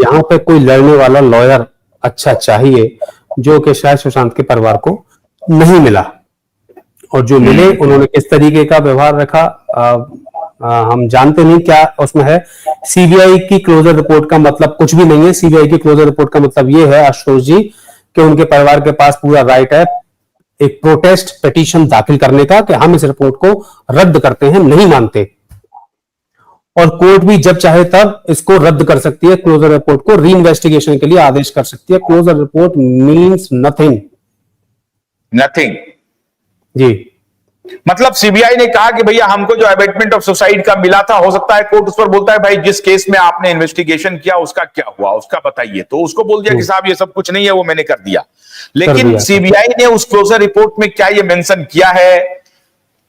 यहाँ पे कोई लड़ने वाला लॉयर अच्छा चाहिए, जो कि शायद सुशांत के परिवार को नहीं मिला। और जो मिले उन्होंने किस तरीके का व्यवहार रखा हम जानते नहीं क्या उसमें है। सीबीआई की क्लोजर रिपोर्ट का मतलब कुछ भी नहीं है। सीबीआई की क्लोजर रिपोर्ट का मतलब ये है आशुतोष जी कि उनके परिवार के पास पूरा राइट है एक प्रोटेस्ट पिटीशन दाखिल करने का कि हम इस रिपोर्ट को रद्द करते हैं, नहीं मानते। और कोर्ट भी जब चाहे तब इसको रद्द कर सकती है, क्लोजर रिपोर्ट को री इन्वेस्टिगेशन के लिए आदेश कर सकती है। Closure report means nothing. Nothing ji, मतलब सीबीआई ने कहा कि भैया हमको जो अबेटमेंट ऑफ सुसाइड का मिला था, हो सकता है कोर्ट उस पर बोलता है भाई जिस केस में आपने इन्वेस्टिगेशन किया उसका क्या हुआ, उसका बताइए। तो उसको बोल दिया कि साहब ये सब कुछ नहीं है, वो मैंने कर दिया। लेकिन सीबीआई ने उस क्लोजर रिपोर्ट में क्या ये मेंशन किया है,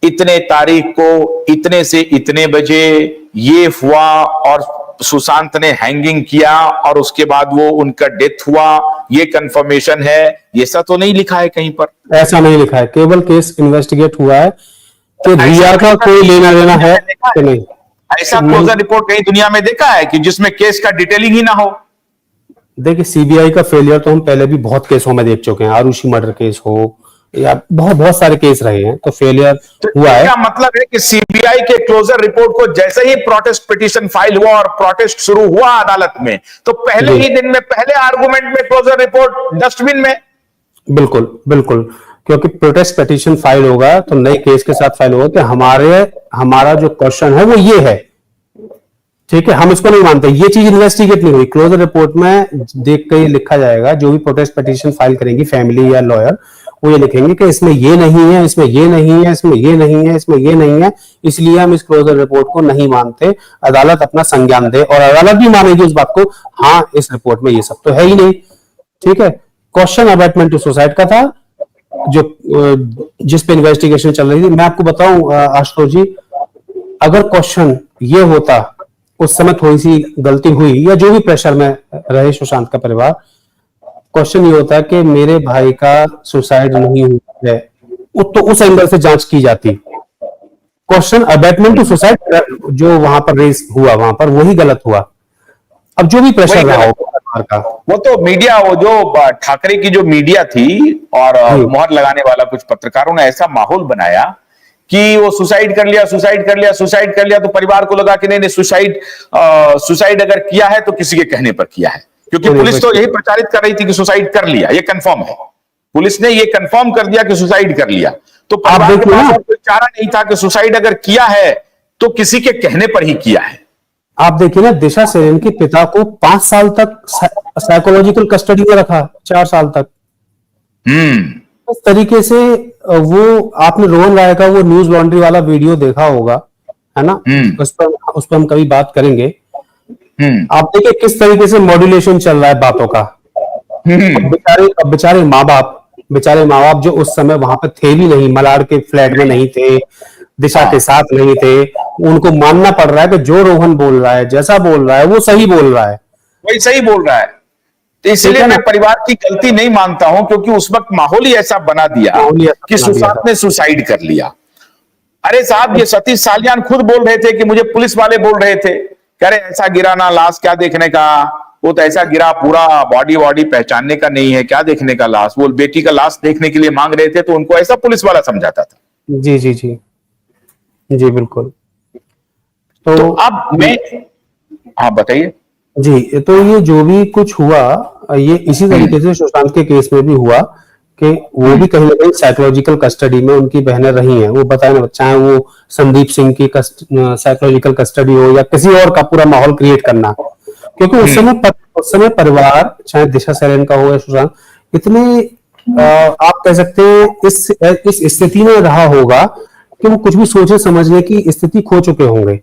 इतने तारीख को इतने से इतने बजे ये हुआ और सुशांत ने हैंगिंग किया और उसके बाद वो उनका डेथ हुआ, ये कंफर्मेशन है, ये सब तो नहीं लिखा है कहीं पर। ऐसा नहीं लिखा है, केवल केस इन्वेस्टिगेट हुआ है कि रिया का कोई लेना देना है कि नहीं। ऐसा क्लोजर रिपोर्ट कहीं दुनिया में देखा है कि जिसमें केस का डिटेलिंग ही ना हो? देखिए सीबीआई का फेलियर तो हम पहले भी बहुत केसों में देख चुके हैं, आरुषि मर्डर केस हो या बहुत बहुत सारे केस रहे हैं, तो फेलियर हुआ है। क्या मतलब है कि सीबीआई के क्लोजर रिपोर्ट को जैसे ही प्रोटेस्ट पिटीशन फाइल हुआ और प्रोटेस्ट शुरू हुआ अदालत में, तो पहले ही दिन में पहले आर्गुमेंट में क्लोजर रिपोर्ट डस्टबिन में? बिल्कुल बिल्कुल, क्योंकि प्रोटेस्ट पिटीशन फाइल होगा तो नए केस के साथ फाइल होगा कि हमारा जो क्वेश्चन है वो ये है, ठीक है, हम इसको नहीं मानते। ये चीज इन्वेस्टिगेट नहीं हुई। क्लोजर रिपोर्ट में देख के लिखा जाएगा, जो भी प्रोटेस्ट पिटीशन फाइल करेंगी फैमिली या लॉयर, वो ये लिखेंगे कि इसमें ये नहीं है, इसमें ये नहीं है, इसमें ये नहीं है, इसमें ये नहीं है, इसलिए हम इस क्लोजर रिपोर्ट को नहीं मानते। अदालत अपना संज्ञान दे और अदालत भी मानेगी उस बात को, हाँ इस रिपोर्ट में ये सब तो है ही नहीं। ठीक है, क्वेश्चन अबैटमेंट टू सुसाइड का था जो जिस पे इन्वेस्टिगेशन चल रही थी। मैं आपको बताऊं आशुतोष जी, अगर क्वेश्चन ये होता, उस समय थोड़ी सी गलती हुई या जो भी प्रेशर में रहे सुशांत का परिवार, क्वेश्चन ये होता है कि मेरे भाई का सुसाइड नहीं हुआ है, तो उस एंगल से जांच की जाती। क्वेश्चन अबैटमेंट टू सुसाइड जो वहां पर रेस हुआ, वहां पर वही गलत हुआ। अब जो भी प्रेशर रहा हो का, वो तो मीडिया, वो जो ठाकरे की जो मीडिया थी और मुहर लगाने वाला कुछ पत्रकारों ने ऐसा माहौल बनाया कि वो सुसाइड कर लिया, सुसाइड कर लिया, सुसाइड कर लिया, तो परिवार को लगा कि नहीं नहीं सुसाइड अगर किया है तो किसी के कहने पर किया है, क्योंकि पुलिस तो यही प्रचारित कर रही थी कि सुसाइड कर लिया, ये कंफर्म है। पुलिस ने ये कंफर्म कर दिया कि सुसाइड कर लिया, तो परिवार के पास कोई चारा नहीं था कि सुसाइड अगर किया है तो किसी के कहने पर ही किया है। आप देखिए ना, दिशा सेन के पिता को 5 साल तक साइकोलॉजिकल कस्टडी में रखा, 4 साल तक। इस तरीके से वो, आपने रोहन राय का वो न्यूज लॉन्ड्री वाला वीडियो देखा होगा, है ना, उस पर हम कभी बात करेंगे। आप देखिए किस तरीके से मॉड्यूलेशन चल रहा है बातों का। बेचारे माँ बाप जो उस समय वहां पर थे भी नहीं, मलाड़ के फ्लैट में नहीं थे, दिशा के साथ नहीं थे, उनको मानना पड़ रहा है कि जो रोहन बोल रहा है, जैसा बोल रहा है, वो सही बोल रहा है, वही सही बोल रहा है। तो इसलिए मैं परिवार की गलती नहीं मानता हूं, क्योंकि उस वक्त माहौल ही ऐसा बना दिया कि सुशांत ने सुसाइड कर लिया। अरे साहब, ये सतीश सालियान खुद बोल रहे थे कि मुझे पुलिस वाले बोल रहे थे, कह रहे ऐसा गिरा ना, लाश क्या देखने का, वो तो ऐसा गिरा, पूरा बॉडी पहचानने का नहीं है, क्या देखने का लाश, वो बेटी का लाश देखने के लिए मांग रहे थे, तो उनको ऐसा पुलिस वाला समझाता था। जी जी जी जी बिल्कुल। तो अब मैं, हाँ बताइए जी। तो ये जो भी कुछ हुआ, ये इसी तरीके से सुशांत के केस में भी हुआ कि वो भी कहीं ना कहीं साइकोलॉजिकल कस्टडी में उनकी बहनें रही हैं। वो बताए ना, चाहे वो संदीप सिंह की साइकोलॉजिकल कस्टडी हो या किसी और का पूरा माहौल क्रिएट करना, क्योंकि उस समय परिवार, चाहे दिशा सेन का हो या सुशांत, इतने आप कह सकते हैं इस स्थिति में रहा होगा कि वो कुछ भी सोचने समझने की स्थिति खो चुके होंगे।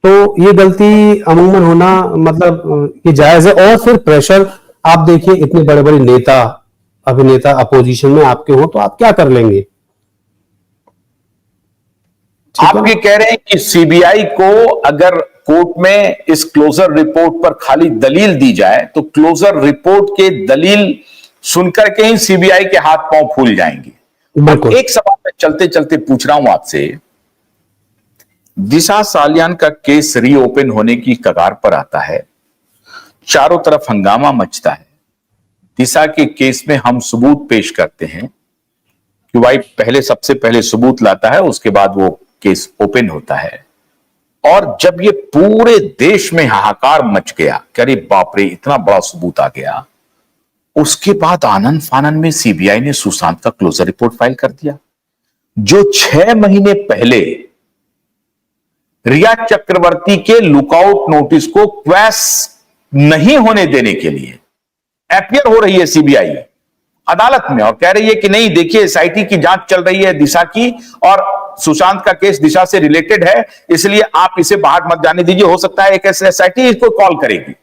तो ये गलती अमूमन होना मतलब ये जायज है। और फिर प्रेशर, आप देखिए इतने बड़े बड़े नेता अभिनेता अपोजिशन में आपके हो तो आप क्या कर लेंगे। आप ये कह रहे हैं कि सीबीआई को अगर कोर्ट में इस क्लोजर रिपोर्ट पर खाली दलील दी जाए तो क्लोजर रिपोर्ट के दलील सुनकर के ही सीबीआई के हाथ पांव फूल जाएंगे। एक सवाल मैं चलते चलते पूछ रहा हूं आपसे, दिशा सालियान का केस रीओपन होने की कगार पर आता है, चारों तरफ हंगामा मचता है। दिशा के केस में हम सबूत पेश करते हैं कि भाई पहले सबसे पहले सबूत लाता है, उसके बाद वो केस ओपन होता है। और जब ये पूरे देश में हाहाकार मच गया कि अरे बाप रे इतना बड़ा सबूत आ गया, उसके बाद आनंद फानन में सीबीआई ने सुशांत का क्लोजर रिपोर्ट फाइल कर दिया, जो 6 महीने पहले रिया चक्रवर्ती के लुकआउट नोटिस को क्वैश नहीं होने देने के लिए एपियर हो रही है सीबीआई अदालत में और कह रही है कि नहीं देखिए एसआईटी की जांच चल रही है दिशा की और सुशांत का केस दिशा से रिलेटेड है, इसलिए आप इसे बाहर मत जाने दीजिए, हो सकता है एक एसआईटी इसको कॉल करेगी।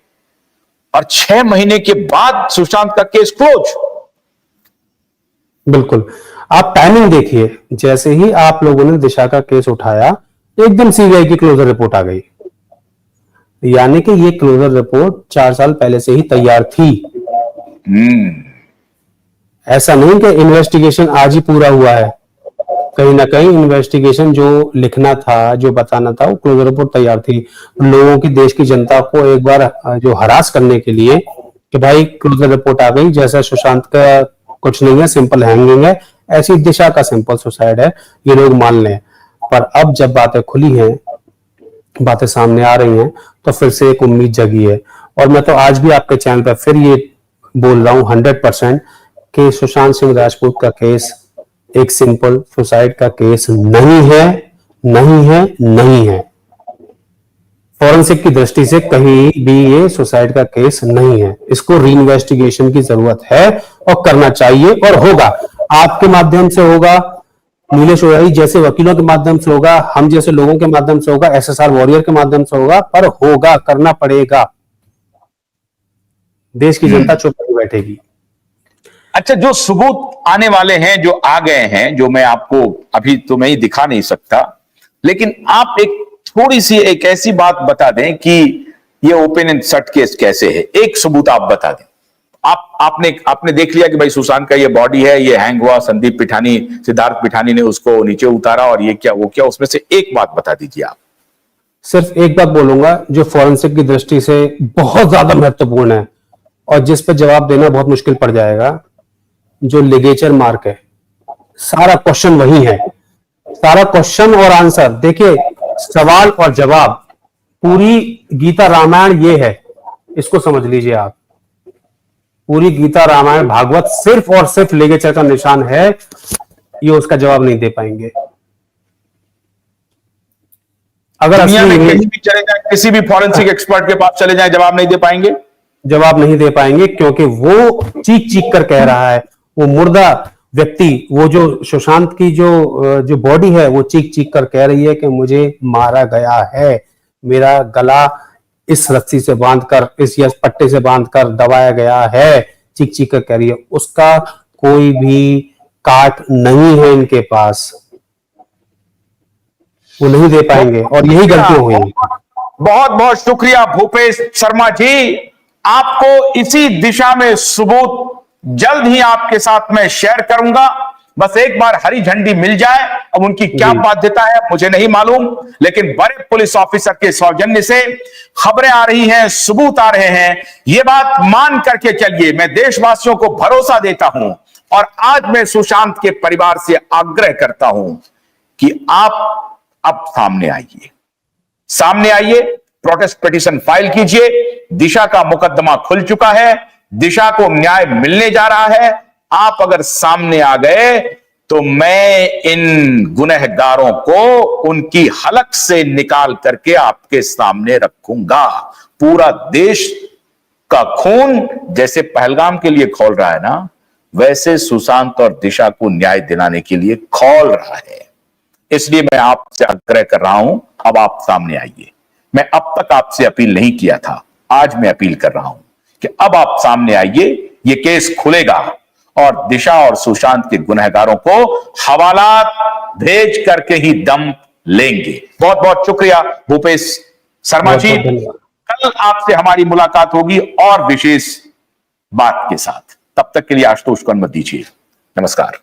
और 6 महीने के बाद सुशांत का केस क्लोज। बिल्कुल, आप टाइमिंग देखिए, जैसे ही आप लोगों ने दिशा का केस उठाया एकदम सीबीआई की क्लोजर रिपोर्ट आ गई, यानी कि ये क्लोजर रिपोर्ट 4 साल पहले से ही तैयार थी। ऐसा नहीं कि इन्वेस्टिगेशन आज ही पूरा हुआ है, कहीं ना कहीं इन्वेस्टिगेशन जो लिखना था, जो बताना था, वो क्लोजर रिपोर्ट तैयार थी। लोगों की, देश की जनता को एक बार जो हरास करने के लिए कि भाई क्लोजर रिपोर्ट आ गई, जैसा सुशांत का कुछ नहीं है, सिंपल हैंगिंग है, ऐसी दिशा का सिंपल सुसाइड है, ये लोग मान लें। पर अब जब बातें खुली हैं, बातें सामने आ रही हैं, तो फिर से एक उम्मीद जगी है। और मैं तो आज भी आपके चैनल पर फिर ये बोल रहा हूं 100% कि सुशांत सिंह राजपूत का केस एक सिंपल सुसाइड का केस नहीं है, नहीं है, नहीं है। फॉरेंसिक की दृष्टि से कहीं भी ये सुसाइड का केस नहीं है। इसको रीइन्वेस्टिगेशन की जरूरत है और करना चाहिए और होगा। आपके माध्यम से होगा, नीलेश ओराई जैसे वकीलों के माध्यम से होगा, हम जैसे लोगों के माध्यम से होगा, एसएसआर वॉरियर के माध्यम से होगा, पर होगा, करना पड़ेगा। देश की जनता चुप नहीं बैठेगी। अच्छा, जो सबूत आने वाले हैं, जो आ गए हैं, जो मैं आपको अभी तो मैं ही दिखा नहीं सकता, लेकिन आप एक थोड़ी सी एक ऐसी बात बता दें कि ये ओपन एंड शट केस कैसे है। एक सबूत आप बता दें। आपने देख लिया कि भाई सुशांत का ये बॉडी है, ये हैंग हुआ, संदीप पिठानी, सिद्धार्थ पिठानी ने उसको नीचे उतारा और ये क्या वो क्या, उसमें से एक बात बता दीजिए आप। सिर्फ एक बात बोलूंगा जो फॉरेंसिक की दृष्टि से बहुत ज्यादा महत्वपूर्ण है और जिस पर जवाब देना बहुत मुश्किल पड़ जाएगा, जो लिगेचर मार्क है। सारा क्वेश्चन वही है, सारा क्वेश्चन और आंसर। देखिए, सवाल और जवाब, पूरी गीता रामायण ये है, इसको समझ लीजिए आप। पूरी गीता रामायण भागवत सिर्फ और सिर्फ लिगेचर का निशान है, ये उसका जवाब नहीं दे पाएंगे। अगर दुनिया में कहीं भी चले जाए, किसी भी फॉरेंसिक एक्सपर्ट के पास चले जाए, जवाब नहीं दे पाएंगे। जवाब नहीं दे पाएंगे क्योंकि वो चीख चीख कर कह रहा है, वो मुर्दा व्यक्ति, वो जो सुशांत की जो बॉडी है, वो चीख चीख कर कह रही है कि मुझे मारा गया है, मेरा गला इस रस्सी से बांधकर, इस पट्टे से बांधकर दबाया गया है, चीख चीख कर कह रही है। उसका कोई भी काट नहीं है इनके पास, वो नहीं दे पाएंगे और यही गलती हुई। बहुत बहुत शुक्रिया भूपेश शर्मा जी। आपको इसी दिशा में सबूत जल्द ही आपके साथ में शेयर करूंगा। बस एक बार हरी झंडी मिल जाए, अब उनकी क्या बाध्यता है मुझे नहीं मालूम, लेकिन बड़े पुलिस ऑफिसर के सौजन्य से खबरें आ रही हैं, सबूत आ रहे हैं, ये बात मान करके चलिए। मैं देशवासियों को भरोसा देता हूं और आज मैं सुशांत के परिवार से आग्रह करता हूं कि आप अब सामने आइए, सामने आइए, प्रोटेस्ट पिटीशन फाइल कीजिए। दिशा का मुकदमा खुल चुका है, दिशा को न्याय मिलने जा रहा है। आप अगर सामने आ गए तो मैं इन गुनहगारों को उनकी हलक से निकाल करके आपके सामने रखूंगा। पूरा देश का खून जैसे पहलगाम के लिए खौल रहा है ना, वैसे सुशांत और दिशा को न्याय दिलाने के लिए खौल रहा है। इसलिए मैं आपसे आग्रह कर रहा हूं, अब आप सामने आइए। मैं अब तक आपसे अपील नहीं किया था, आज मैं अपील कर रहा हूं कि अब आप सामने आइए। ये केस खुलेगा और दिशा और सुशांत के गुनहगारों को हवालात भेज करके ही दम लेंगे। बहुत बहुत शुक्रिया भूपेश शर्मा जी। कल आपसे हमारी मुलाकात होगी और विशेष बात के साथ। तब तक के लिए आशुतोष को अनुमति दीजिए। नमस्कार।